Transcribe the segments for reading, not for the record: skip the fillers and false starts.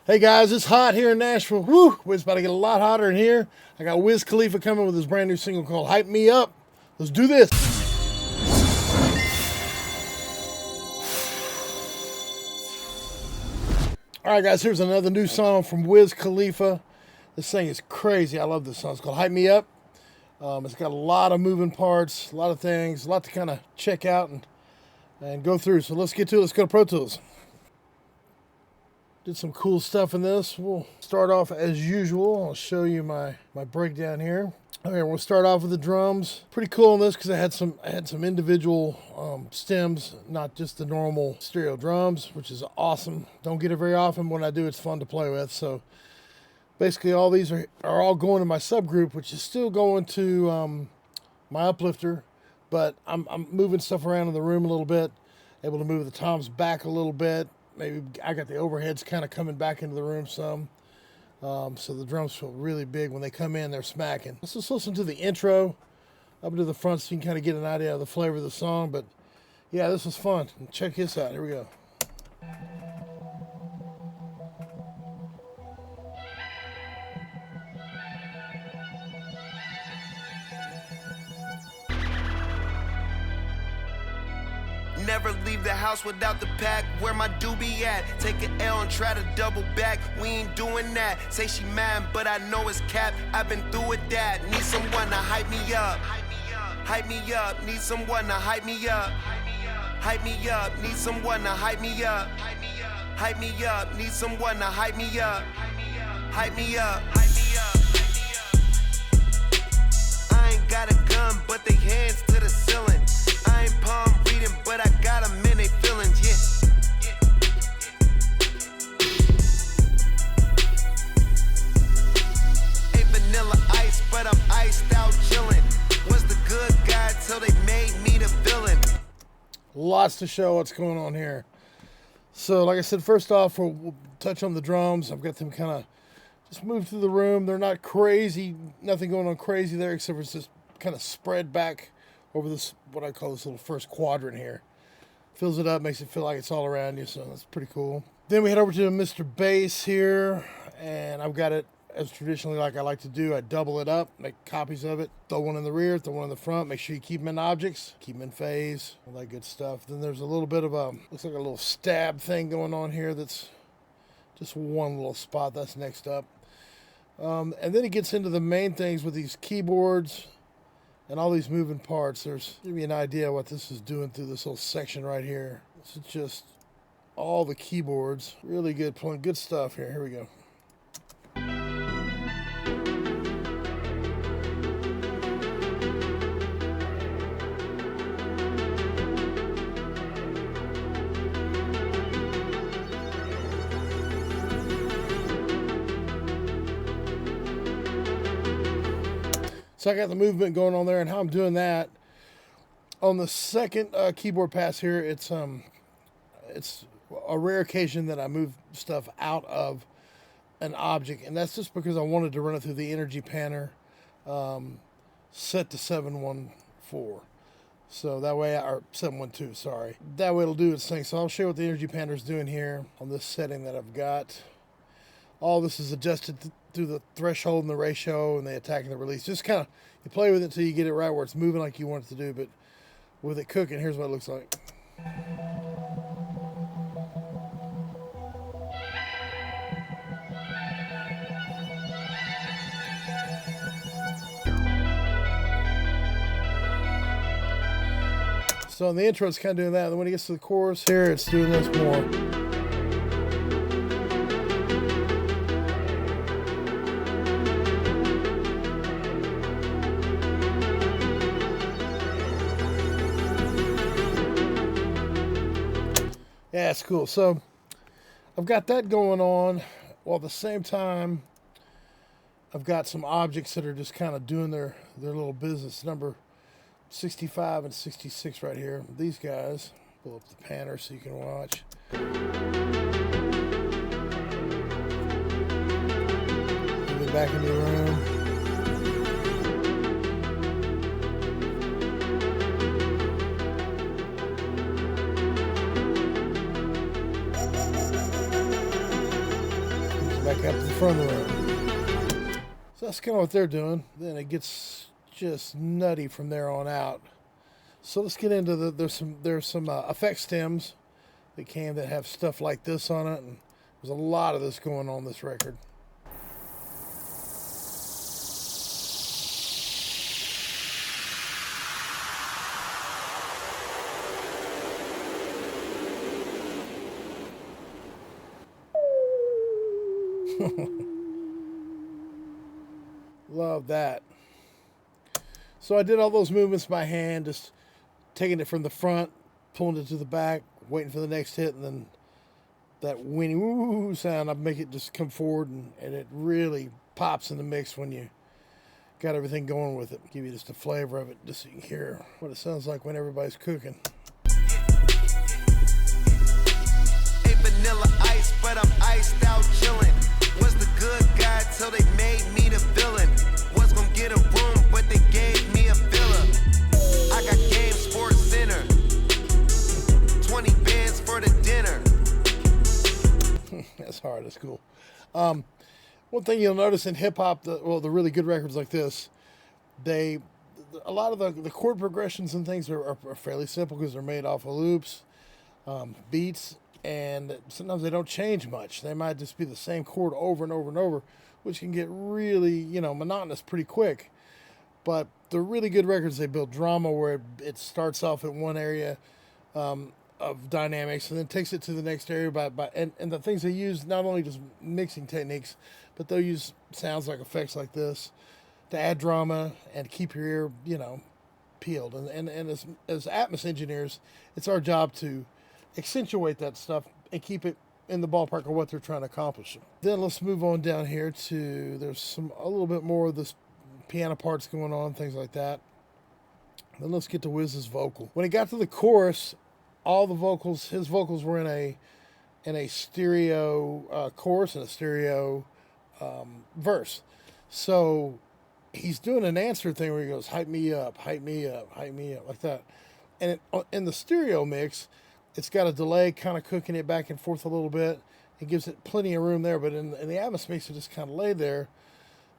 Hey guys, it's hot here in Nashville. Woo! It's about to get a lot hotter in here. I got Wiz Khalifa coming with his brand new single called Hype Me Up. Let's do this. All right, guys, here's another new song from Wiz Khalifa. This thing is crazy. I love this song. It's called Hype Me Up. It's got a lot of moving parts, a lot of things, a lot to kind of check out and go through. So let's get to it. Let's go to Pro Tools. Did some cool stuff in this. We'll start off as usual. I'll show you my breakdown here. Okay, we'll start off with the drums. Pretty cool on this because I had some individual stems, not just the normal stereo drums, which is awesome. Don't get it very often. When I do, it's fun to play with. So basically all these are all going to my subgroup, which is still going to my uplifter, but I'm moving stuff around in the room a little bit, able to move the toms back a little bit. Maybe I got the overheads kind of coming back into the room some. So the drums feel really big. When they come in, they're smacking. Let's just listen to the intro up to the front so you can kind of get an idea of the flavor of the song. But yeah, this was fun. Check this out. Here we go. Never leave the house without the pack. Where my doobie at? Take an L and try to double back. We ain't doing that. Say she mad, but I know it's cap. I've been through with that. Need someone to hype me up. Hype me up. Need someone to hype me up. Hype me up. Need someone to hype me up. Hype me up. Need someone to hype me up. Hype me up. I ain't got a gun, but they hands to the ceiling. I ain't palm reading, but I got them in they feelings, yeah. Ain't vanilla ice, but I'm iced out chillin'. Was the good guy till they made me the villain. Lots to show what's going on here. So like I said, first off, we'll touch on the drums. I've got them kind of just moved through the room. They're not crazy, nothing going on crazy there, except for it's just kind of spread back over this, what I call this little first quadrant here. Fills it up, makes it feel like it's all around you, so that's pretty cool. Then we head over to Mr. Bass here, and I've got it as traditionally like I like to do. I double it up, make copies of it, throw one in the rear, throw one in the front, make sure you keep them in objects, keep them in phase, all that good stuff. Then there's a little bit of a, looks like a little stab thing going on here that's just one little spot. That's next up. And then it gets into the main things with these keyboards and all these moving parts. Give me an idea what this is doing through this little section right here. This is just all the keyboards. Really good, playing good stuff here. Here we go. So I got the movement going on there, and how I'm doing that. On the second keyboard pass here, it's a rare occasion that I move stuff out of an object, and that's just because I wanted to run it through the energy panner set to 714. So that way, or 712, sorry. That way it'll do its thing. So I'll show you what the energy panner is doing here on this setting that I've got. All this is adjusted through the threshold and the ratio and the attack and the release. Just kind of, you play with it until you get it right where it's moving like you want it to do. But with it cooking, here's what it looks like. So in the intro, it's kind of doing that. And then when it gets to the chorus here, it's doing this more. Yeah, it's cool. So I've got that going on, while at the same time I've got some objects that are just kind of doing their little business. Number 65 and 66 right here. These guys, pull up the panner so you can watch. Moving back into the room. back up to the front of the room. So that's kind of what they're doing. Then it gets just nutty from there on out. So let's get into there's some effect stems that came that have stuff like this on it, and there's a lot of this going on this record. Love that. So I did all those movements by hand, just taking it from the front, pulling it to the back, waiting for the next hit, and then that whinny woo sound, I make it just come forward, and it really pops in the mix when you got everything going with it. Give you just a flavor of it, just so you can hear what it sounds like when everybody's cooking. Hey, vanilla ice, but I'm iced out chilling. Was the good guy till they made me the villain. Was gonna get a room, but they gave me a villa. I got game Sports Center. 20 bands for the dinner. That's hard. That's cool. One thing you'll notice in hip hop, the really good records like this, a lot of the chord progressions and things are fairly simple because they're made off of loops, beats, and sometimes they don't change much. They might just be the same chord over and over and over, which can get really, monotonous pretty quick. But the really good records, they build drama where it starts off at one area of dynamics and then takes it to the next area and the things they use, not only just mixing techniques, but they'll use sounds like effects like this to add drama and keep your ear, peeled. And as Atmos engineers, it's our job to accentuate that stuff and keep it in the ballpark of what they're trying to accomplish. Then let's move on down here to, there's a little bit more of this piano parts going on, things like that. Then let's get to Wiz's vocal. When he got to the chorus, all the vocals, his vocals were in a stereo chorus and a stereo verse. So he's doing an answer thing where he goes, hype me up, hype me up, hype me up, like that. And in the stereo mix, it's got a delay kind of cooking it back and forth a little bit. It gives it plenty of room there, but in the Atmos-mixed, it just kind of laid there.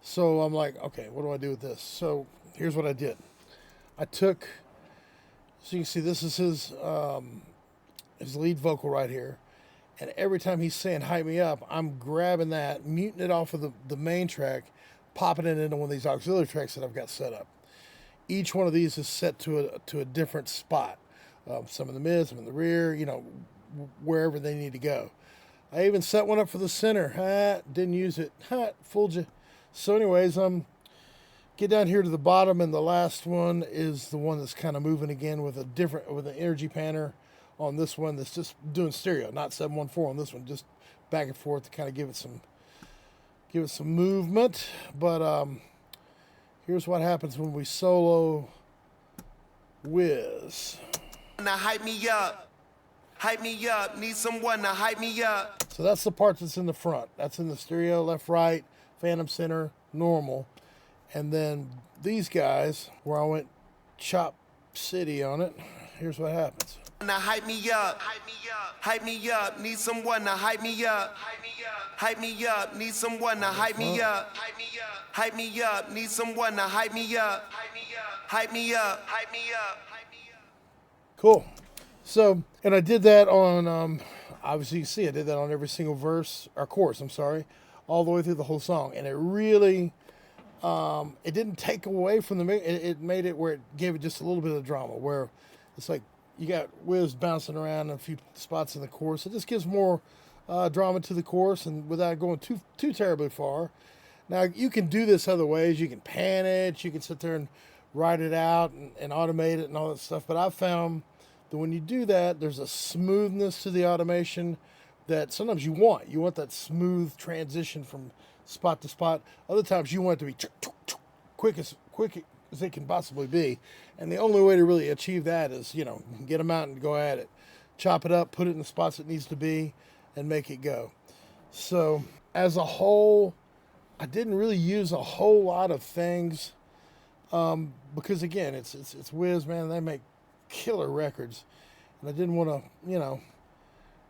So I'm like, okay, what do I do with this? So here's what I did. I took, so you can see this is his lead vocal right here. And every time he's saying hype me up, I'm grabbing that, muting it off of the main track, popping it into one of these auxiliary tracks that I've got set up. Each one of these is set to a different spot. Some in the mid, some in the rear, wherever they need to go. I even set one up for the center. Didn't use it. Fooled you. So anyways, get down here to the bottom, and the last one is the one that's kind of moving again with an energy panner on this one that's just doing stereo, not 714 on this one, just back and forth to kind of give it some movement. But here's what happens when we solo Wiz. Now hype me up, need someone to hype me up. So that's the part that's in the front. That's in the stereo, left, right, phantom center, normal. And then these guys, where I went Chop City on it, here's what happens. Now hype me up, hype me up, need someone to hype me up. Hype me up, need someone to hype me up. Hype me up, need someone to hype me up. Hype me up, hype me up. Cool. So, and I did that on, obviously you see I did that on every single verse, or chorus, I'm sorry, all the way through the whole song. And it really, it didn't take away from it made it where it gave it just a little bit of drama, where it's like you got Wiz bouncing around in a few spots in the chorus. It just gives more drama to the chorus, and without going too terribly far. Now, you can do this other ways. You can pan it, you can sit there and write it out and automate it and all that stuff. But I've found that when you do that, there's a smoothness to the automation that sometimes you want. You want that smooth transition from spot to spot. Other times you want it to be quick as it can possibly be. And the only way to really achieve that is, get them out and go at it. Chop it up, put it in the spots it needs to be, and make it go. So as a whole, I didn't really use a whole lot of things because, again, it's Wiz, man. They make killer records, and I didn't want to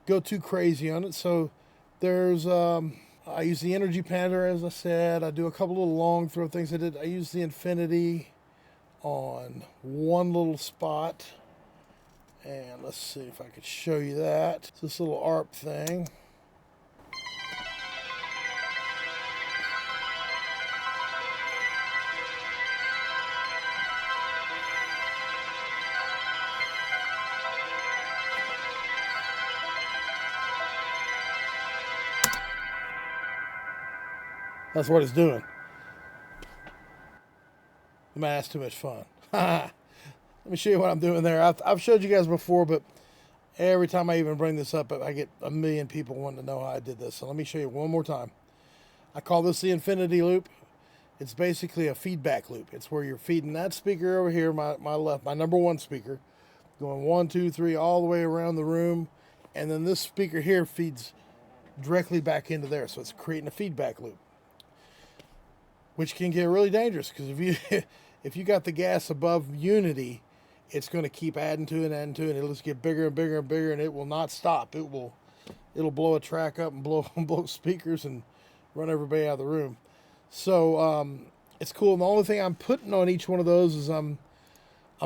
go too crazy on it. So there's I use the energy pander, as I said. I do a couple little long throw things I did. I use the infinity on one little spot. And let's see if I could show you that. It's this little ARP thing. That's what it's doing. Man, that's too much fun. Let me show you what I'm doing there. I've showed you guys before, but every time I even bring this up, I get a million people wanting to know how I did this. So let me show you one more time. I call this the infinity loop. It's basically a feedback loop. It's where you're feeding that speaker over here, my left, my number one speaker, going 1, 2, 3, all the way around the room. And then this speaker here feeds directly back into there. So it's creating a feedback loop, which can get really dangerous because if you got the gas above unity, it's going to keep adding to it, It'll just get bigger and bigger and bigger, and it will not stop. It'll blow a track up and blow speakers and run everybody out of the room. So it's cool. And the only thing I'm putting on each one of those is I'm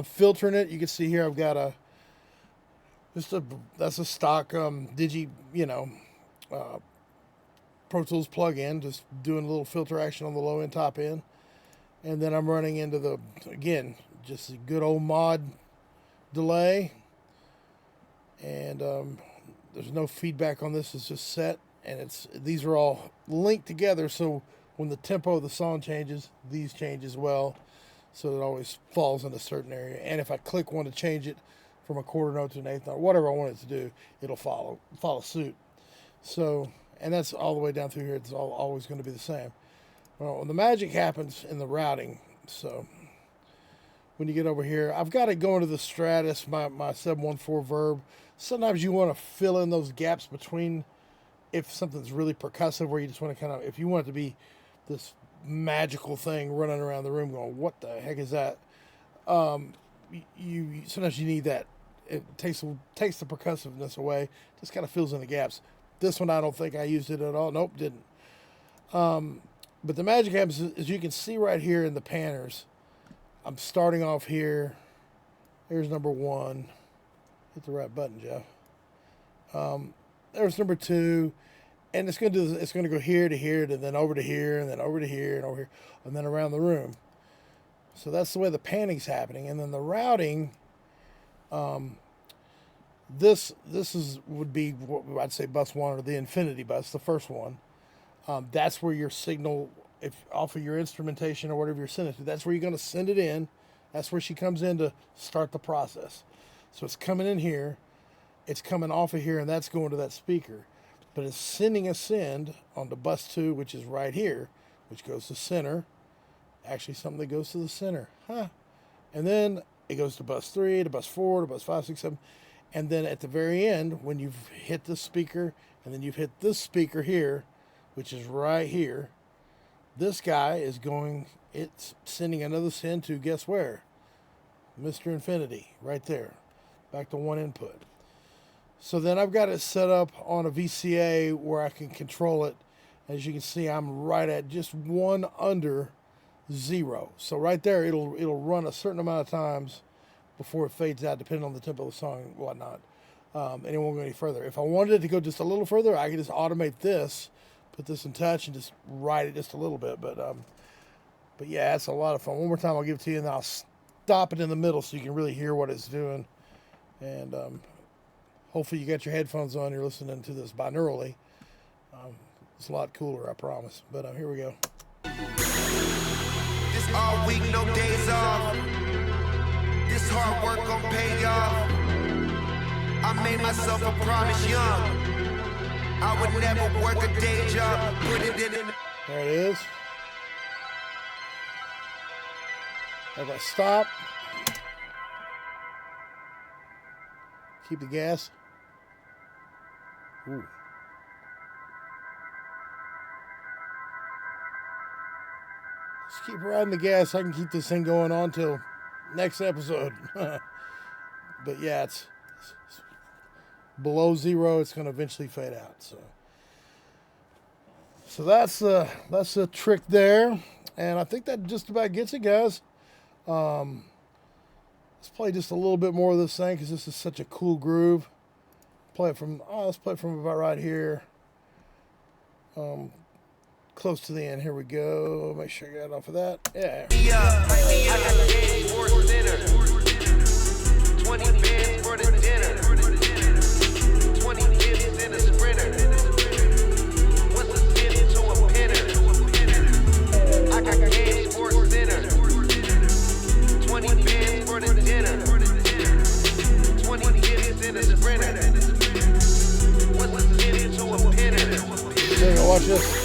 filtering it. You can see here I've got that's a stock Digi, Pro Tools plug-in, just doing a little filter action on the low end, top end. And then I'm running into just a good old mod delay. And there's no feedback on this. It's just set. And these are all linked together. So when the tempo of the song changes, these change as well. So it always falls in a certain area. And if I click one to change it from a quarter note to an eighth note, whatever I want it to do, it'll follow suit. So, and that's all the way down through here. It's always going to be the same. Well, the magic happens in the routing. So when you get over here, I've got it going to the Stratus, my 714 Verb. Sometimes you want to fill in those gaps between if something's really percussive, where you just want to if you want it to be this magical thing running around the room going, what the heck is that? Sometimes you need that. It takes the percussiveness away, just kind of fills in the gaps. This one, I don't think I used it at all. Nope, didn't. But the magic happens, as you can see right here in the panners, I'm starting off here. There's number 1. Hit the right button, Jeff. There's number 2. And it's going to go here to here, and then over to here, and then over to here, and over here, and then around the room. So that's the way the panning's happening. And then the routing, this would be what I'd say bus 1, or the infinity bus, the first one. That's where your signal, if off of your instrumentation or whatever you're sending it to, that's where you're going to send it in. That's where she comes in to start the process. So it's coming in here, it's coming off of here, and that's going to that speaker. But it's sending a send onto bus 2, which is right here, which goes to center. Actually, something that goes to the center. And then it goes to bus 3, to bus 4, to bus 5, 6, 7. And then at the very end, when you've hit the speaker, and then you've hit this speaker here, which is right here, this guy is it's sending another send to, guess where? Mr. Infinity, right there. Back to one input. So then I've got it set up on a VCA where I can control it. As you can see, I'm right at just 1 under 0. So right there, it'll run a certain amount of times before it fades out, depending on the tempo of the song and whatnot. And it won't go any further. If I wanted it to go just a little further, I could just automate this, put this in touch, and just ride it just a little bit. But yeah, it's a lot of fun. One more time, I'll give it to you, and I'll stop it in the middle so you can really hear what it's doing. And hopefully you got your headphones on, you're listening to this binaurally. It's a lot cooler, I promise. But here we go. This all week, no days off. This hard work gon' pay off. I made myself a promise young. I would never work a day job. Put it in. There it is. If I stop, keep the gas. Ooh. Just keep riding the gas so I can keep this thing going on till next episode. But yeah, it's below 0. It's going to eventually fade out. So that's the trick there, and I think that just about gets it, guys. Let's play just a little bit more of this thing because this is such a cool groove. Let's play it from about right here. Close to the end. Here we go. Make sure I got off of that. Yeah. I got the game for dinner. 20 bands for the dinner. 20 kids in a sprinter. What's a skin to a pinner? I got game for dinner. 20 bands for the dinner. 20 kids in a sprinter. What's a skin to a pinner? There you go. Watch this.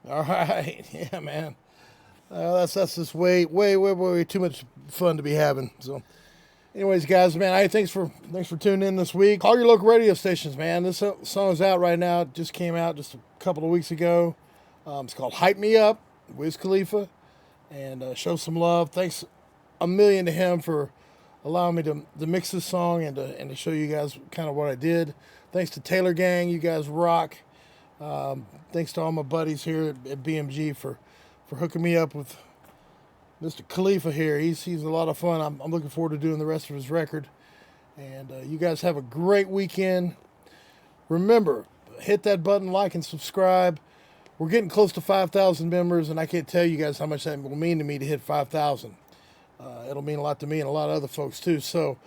All right, yeah, man. That's just way too much fun to be having. So, anyways, guys, man, thanks for tuning in this week. Call your local radio stations, man. This song's out right now. It just came out just a couple of weeks ago. It's called "Hype Me Up," Wiz Khalifa, and show some love. Thanks a million to him for allowing me to mix this song and to show you guys kind of what I did. Thanks to Taylor Gang, you guys rock. Thanks to all my buddies here at BMG for hooking me up with Mr. Khalifa here. He's a lot of fun. I'm looking forward to doing the rest of his record. And you guys have a great weekend. Remember, hit that button, like and subscribe. We're getting close to 5,000 members, and I can't tell you guys how much that will mean to me to hit 5,000. It'll mean a lot to me and a lot of other folks too. So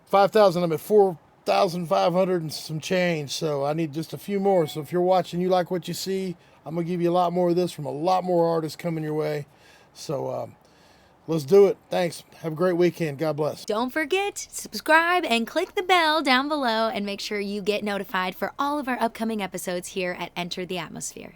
5,000, I'm at 4,500 and some change, so I need just a few more. So if you're watching, you like what you see, I'm gonna give you a lot more of this from a lot more artists coming your way. So let's do it. Thanks. Have a great weekend. God bless. Don't forget, subscribe and click the bell down below and make sure you get notified for all of our upcoming episodes here at Enter the Atmosphere.